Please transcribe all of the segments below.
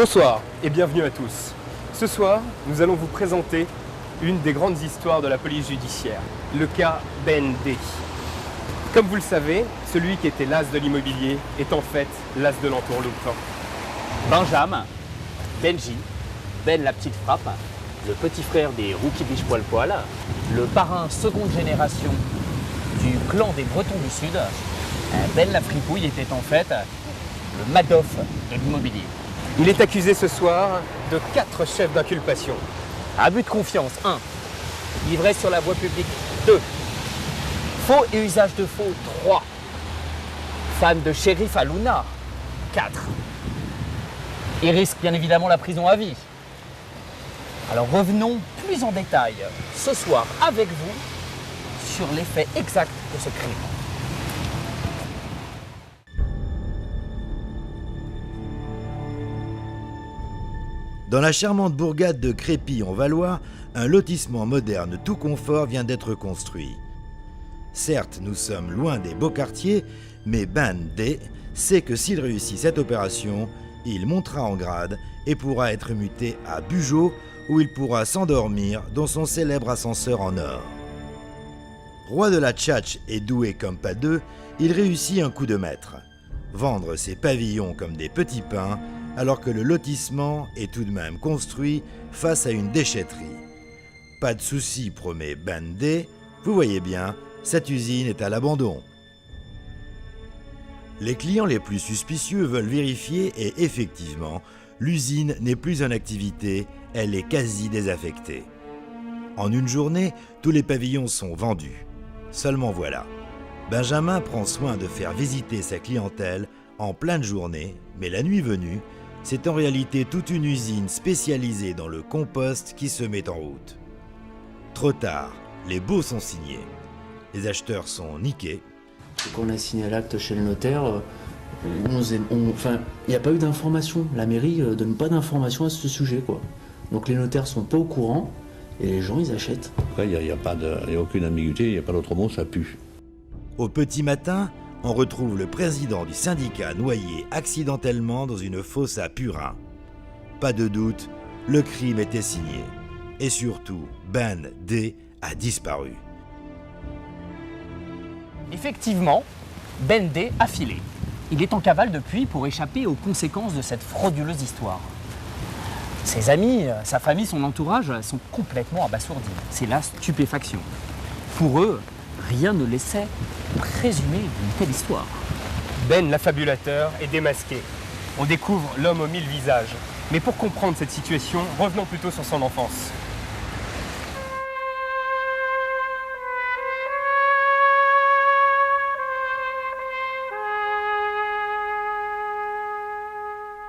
Bonsoir et bienvenue à tous. Ce soir, nous allons vous présenter une des grandes histoires de la police judiciaire, le cas Ben D. Comme vous le savez, celui qui était l'as de l'immobilier est en fait l'as de l'entourloupe. Benjamin, Benji, Ben la petite frappe, le petit frère des Rookie Biche Poil Poil, le parrain seconde génération du clan des Bretons du Sud, Ben la fripouille était en fait le Madoff de l'immobilier. Il est accusé ce soir de 4 chefs d'inculpation. Abus de confiance, 1. Ivresse sur la voie publique, 2. Faux et usage de faux, 3. Fan de shérif à Luna, 4. Il risque bien évidemment la prison à vie. Alors revenons plus en détail ce soir avec vous sur les faits exacts de ce crime. Dans la charmante bourgade de Crépy-en-Valois, un lotissement moderne tout confort vient d'être construit. Certes, nous sommes loin des beaux quartiers, mais Ben D sait que s'il réussit cette opération, il montera en grade et pourra être muté à Bugeaud, où il pourra s'endormir dans son célèbre ascenseur en or. Roi de la tchatch et doué comme pas deux, il réussit un coup de maître. Vendre ses pavillons comme des petits pains, alors que le lotissement est tout de même construit face à une déchetterie. Pas de souci, promet Ben D, vous voyez bien, cette usine est à l'abandon. Les clients les plus suspicieux veulent vérifier et effectivement, l'usine n'est plus en activité, elle est quasi désaffectée. En une journée, tous les pavillons sont vendus. Seulement voilà, Benjamin prend soin de faire visiter sa clientèle en pleine journée, mais la nuit venue, c'est en réalité toute une usine spécialisée dans le compost qui se met en route. Trop tard, les baux sont signés. Les acheteurs sont niqués. Quand on a signé l'acte chez le notaire, il n'y a pas eu d'information. La mairie donne pas d'information à ce sujet, quoi. Donc les notaires sont pas au courant et les gens, ils achètent. Après, il n'y a aucune ambiguïté, il n'y a pas d'autre mot, ça pue. Au petit matin, on retrouve le président du syndicat noyé accidentellement dans une fosse à purin. Pas de doute, le crime était signé. Et surtout, Ben D a disparu. Effectivement, Ben D a filé. Il est en cavale depuis pour échapper aux conséquences de cette frauduleuse histoire. Ses amis, sa famille, son entourage sont complètement abasourdis. C'est la stupéfaction. Pour eux, rien ne laissait présumer d'une telle histoire. Ben l'affabulateur est démasqué. On découvre l'homme aux 1000 visages. Mais pour comprendre cette situation, revenons plutôt sur son enfance.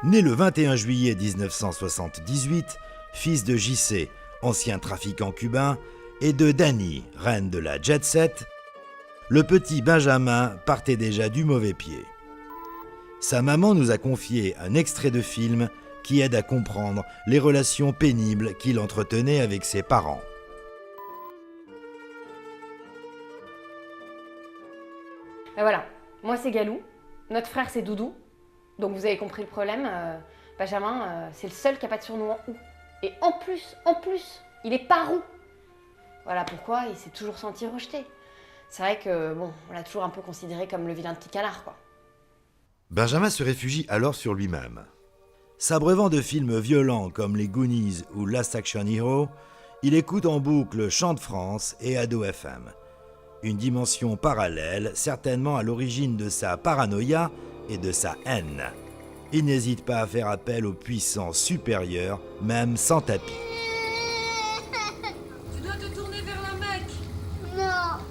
Né le 21 juillet 1978, fils de JC, ancien trafiquant cubain, et de Dani, reine de la jet set, le petit Benjamin partait déjà du mauvais pied. Sa maman nous a confié un extrait de film qui aide à comprendre les relations pénibles qu'il entretenait avec ses parents. Ben voilà, moi c'est Galou, notre frère c'est Doudou. Donc vous avez compris le problème, Benjamin, c'est le seul qui n'a pas de surnom en ou. Et en plus, il est pas roux. Voilà pourquoi il s'est toujours senti rejeté. C'est vrai que, bon, on l'a toujours un peu considéré comme le vilain petit canard, quoi. Benjamin se réfugie alors sur lui-même. S'abreuvant de films violents comme Les Goonies ou Last Action Hero, il écoute en boucle Chant de France et Ado FM. Une dimension parallèle, certainement à l'origine de sa paranoïa et de sa haine. Il n'hésite pas à faire appel aux puissances supérieures, même sans tapis. Tu dois te tourner vers la Mecque. Non.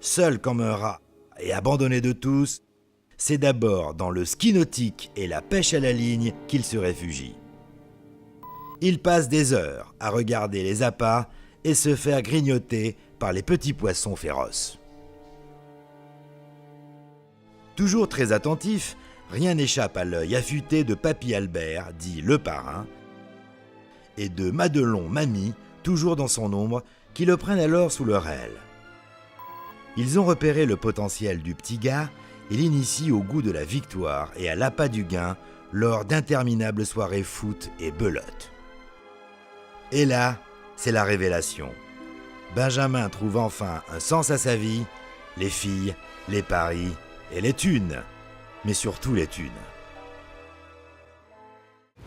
Seul comme un rat et abandonné de tous, c'est d'abord dans le ski nautique et la pêche à la ligne qu'il se réfugie. Il passe des heures à regarder les appâts et se faire grignoter par les petits poissons féroces. Toujours très attentif, rien n'échappe à l'œil affûté de Papy Albert, dit le parrain, et de Madelon Mamie, toujours dans son ombre, qui le prennent alors sous leur aile. Ils ont repéré le potentiel du petit gars et l'initient au goût de la victoire et à l'appât du gain lors d'interminables soirées foot et belote. Et là, c'est la révélation. Benjamin trouve enfin un sens à sa vie, les filles, les paris et les thunes. Mais surtout les thunes.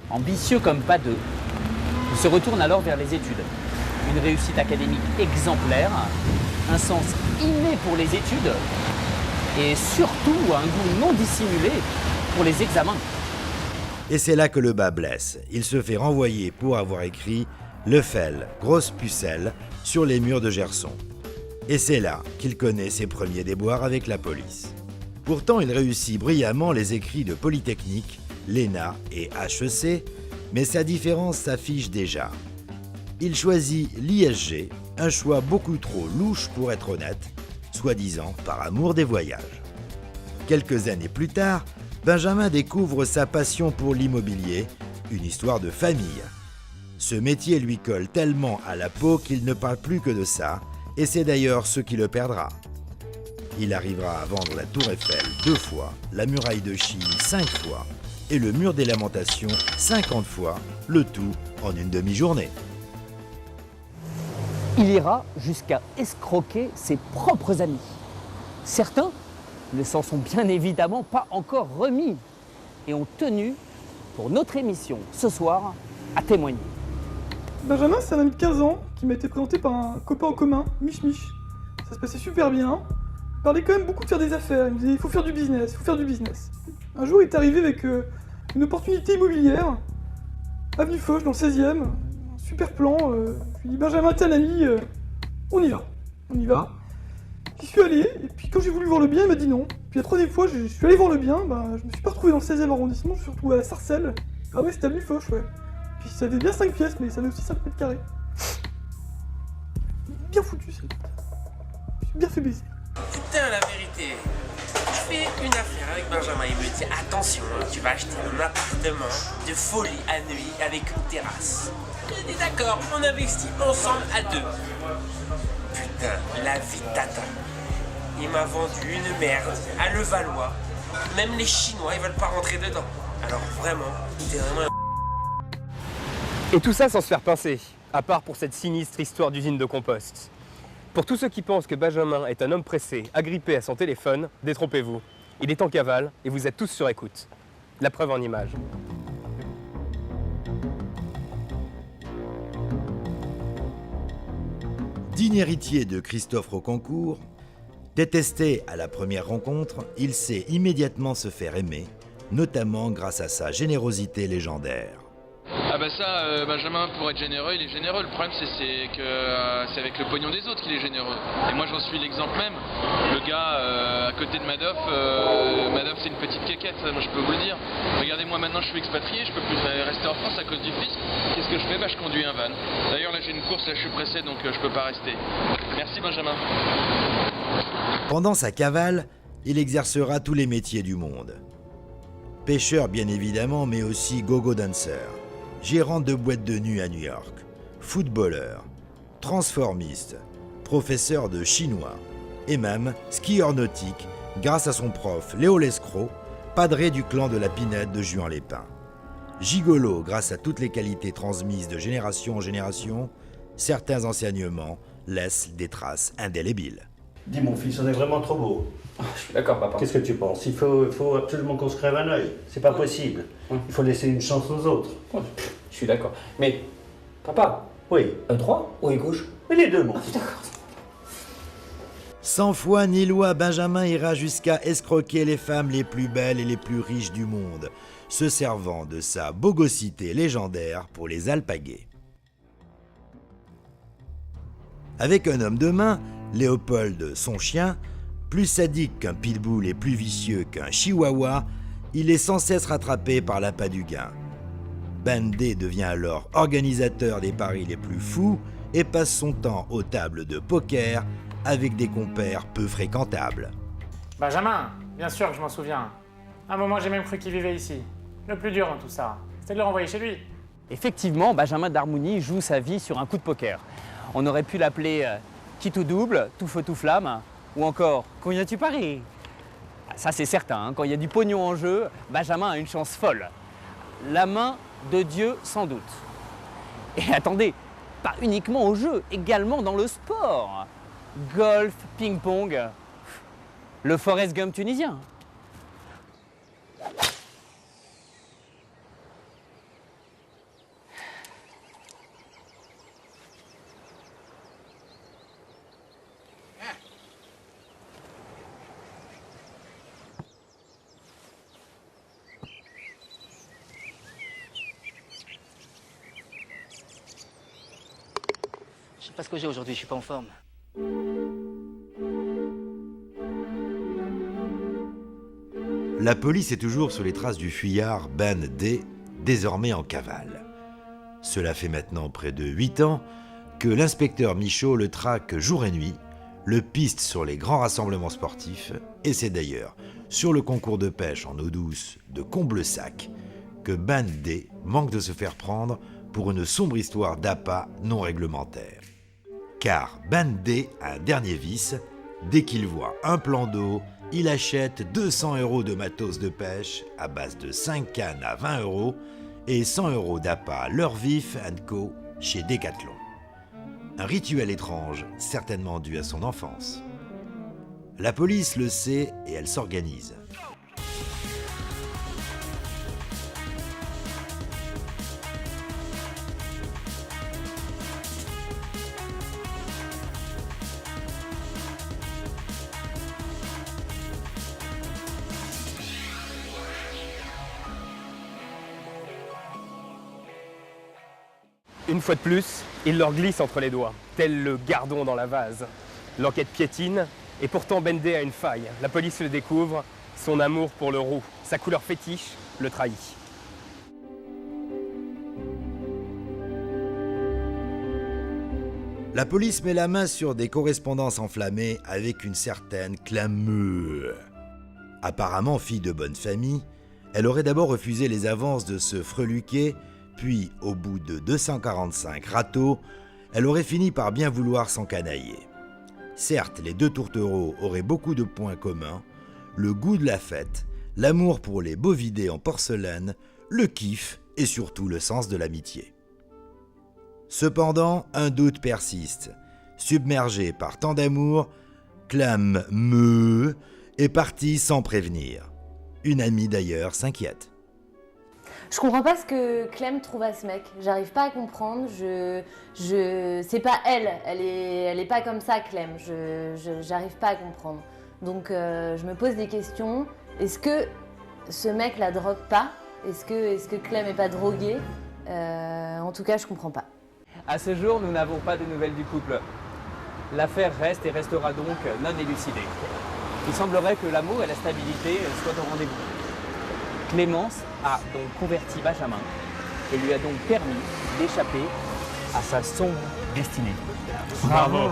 Ambitieux comme pas deux, il se retourne alors vers les études. Une réussite académique exemplaire, un sens inné pour les études et surtout un goût non dissimulé pour les examens. Et c'est là que le bas blesse. Il se fait renvoyer pour avoir écrit « Lefel, grosse pucelle » sur les murs de Gerson. Et c'est là qu'il connaît ses premiers déboires avec la police. Pourtant, il réussit brillamment les écrits de Polytechnique, l'ENA et HEC, mais sa différence s'affiche déjà. Il choisit l'ISG, un choix beaucoup trop louche pour être honnête, soi-disant par amour des voyages. Quelques années plus tard, Benjamin découvre sa passion pour l'immobilier, une histoire de famille. Ce métier lui colle tellement à la peau qu'il ne parle plus que de ça, et c'est d'ailleurs ce qui le perdra. Il arrivera à vendre la Tour Eiffel 2 fois, la muraille de Chine 5 fois, et le mur des Lamentations 50 fois, le tout en une demi-journée. Il ira jusqu'à escroquer ses propres amis. Certains ne s'en sont bien évidemment pas encore remis et ont tenu, pour notre émission ce soir, à témoigner. Benjamin, c'est un ami de 15 ans qui m'a été présenté par un copain en commun, Mich Mich. Ça se passait super bien. Il parlait quand même beaucoup de faire des affaires. Il me disait il faut faire du business, il faut faire du business. Un jour, il est arrivé avec une opportunité immobilière, avenue Foch, dans le 16e. Super plan. Je lui dis Benjamin, t'es un ami, on y va. On y va. J'y suis allé, et puis quand j'ai voulu voir le bien, il m'a dit non. Puis la troisième fois, je suis allé voir le bien, je me suis pas retrouvé dans le 16e arrondissement, je me suis retrouvé à Sarcelles. Ah ouais, c'était avenue Foch, ouais. Puis ça avait bien 5 pièces, mais ça avait aussi 5 mètres carrés. Bien foutu, ça. Je suis bien fait baiser. Putain, la vérité. Je fais une affaire avec Benjamin, il me dit attention, tu vas acheter un appartement de folie à Neuilly avec une terrasse. Je dis d'accord, on investit ensemble à deux. Putain, la vie de tata. Il m'a vendu une merde à Levallois. Même les Chinois, ils veulent pas rentrer dedans. Alors vraiment, c'est vraiment un... Et tout ça sans se faire pincer, à part pour cette sinistre histoire d'usine de compost. Pour tous ceux qui pensent que Benjamin est un homme pressé, agrippé à son téléphone, détrompez-vous. Il est en cavale et vous êtes tous sur écoute. La preuve en images. Digne héritier de Christophe Rocancourt, détesté à la première rencontre, il sait immédiatement se faire aimer, notamment grâce à sa générosité légendaire. Ah bah ça, Benjamin, pour être généreux, il est généreux. Le problème, c'est que c'est avec le pognon des autres qu'il est généreux. Et moi, j'en suis l'exemple même. Le gars à côté de Madoff, Madoff, c'est une petite quéquette, ça, moi je peux vous le dire. Regardez-moi, maintenant, je suis expatrié, je peux plus rester en France à cause du fisc. Qu'est-ce que je fais? Bah, je conduis un van. D'ailleurs, là, j'ai une course, là, je suis pressé, donc je peux pas rester. Merci, Benjamin. Pendant sa cavale, il exercera tous les métiers du monde. Pêcheur, bien évidemment, mais aussi go-go dancer. Gérant de boîte de nuit à New York, footballeur, transformiste, professeur de chinois et même skieur nautique grâce à son prof Léo Lescroc, padré du clan de la Pinette de Juan Lépin. Gigolo grâce à toutes les qualités transmises de génération en génération, certains enseignements laissent des traces indélébiles. Dis mon fils, on est vraiment trop beau. Je suis d'accord, papa. Qu'est-ce que tu penses? Il faut absolument qu'on se crève un œil. C'est pas possible. Il faut laisser une chance aux autres. Je suis d'accord. Mais, papa, Oui, droit ou gauche? mais les deux, mon fils. Sans foi ni loi, Benjamin ira jusqu'à escroquer les femmes les plus belles et les plus riches du monde, se servant de sa bogosité légendaire pour les alpaguer. Avec un homme de main, Léopold, son chien, plus sadique qu'un pitbull et plus vicieux qu'un chihuahua, il est sans cesse rattrapé par l'appât du gain. Ben D devient alors organisateur des paris les plus fous et passe son temps aux tables de poker avec des compères peu fréquentables. Benjamin, bien sûr que je m'en souviens. À un moment, j'ai même cru qu'il vivait ici. Le plus dur dans tout ça, c'était de le renvoyer chez lui. Effectivement, Benjamin d'Harmonie joue sa vie sur un coup de poker. On aurait pu l'appeler qui tout double, tout feu tout flamme, ou encore combien tu paries. Ça c'est certain, hein, quand il y a du pognon en jeu, Benjamin a une chance folle. la main de Dieu sans doute. Et attendez, pas uniquement au jeu, également dans le sport. Golf, ping-pong, le Forrest Gump tunisien. Je sais pas ce que j'ai aujourd'hui, je suis pas en forme. La police est toujours sur les traces du fuyard Ben D, désormais en cavale. Cela fait maintenant près de 8 ans que l'inspecteur Michaud le traque jour et nuit, le piste sur les grands rassemblements sportifs, et c'est d'ailleurs sur le concours de pêche en eau douce de Comblesac que Ben D manque de se faire prendre pour une sombre histoire d'appât non réglementaire. Car Ben D a un dernier vice, dès qu'il voit un plan d'eau, il achète 200 € de matos de pêche à base de 5 cannes à 20 € et 100 € d'appât Leur Vif & Co chez Decathlon. Un rituel étrange, certainement dû à son enfance. La police le sait et elle s'organise. Une fois de plus, il leur glisse entre les doigts, tel le gardon dans la vase. L'enquête piétine, et pourtant Ben D a une faille. La police le découvre, son amour pour le roux, sa couleur fétiche le trahit. La police met la main sur des correspondances enflammées avec une certaine Clameux. Apparemment fille de bonne famille, elle aurait d'abord refusé les avances de ce freluquet, puis au bout de 245 râteaux, elle aurait fini par bien vouloir s'encanailler. Certes, les deux tourtereaux auraient beaucoup de points communs, le goût de la fête, l'amour pour les bovidés en porcelaine, le kiff et surtout le sens de l'amitié. Cependant, un doute persiste. Submergé par tant d'amour, Clameux est partie sans prévenir. Une amie d'ailleurs s'inquiète. Je comprends pas ce que Clem trouve à ce mec. J'arrive pas à comprendre. C'est pas elle. Elle est pas comme ça, Clem. J'arrive pas à comprendre. Donc je me pose des questions. Est-ce que ce mec la drogue pas? Est-ce que Clem est pas drogué? En tout cas, je comprends pas. À ce jour, nous n'avons pas de nouvelles du couple. L'affaire reste et restera donc non élucidée. Il semblerait que l'amour et la stabilité soient au rendez-vous. Clémence a donc converti Benjamin et lui a donc permis d'échapper à sa sombre destinée. Bravo.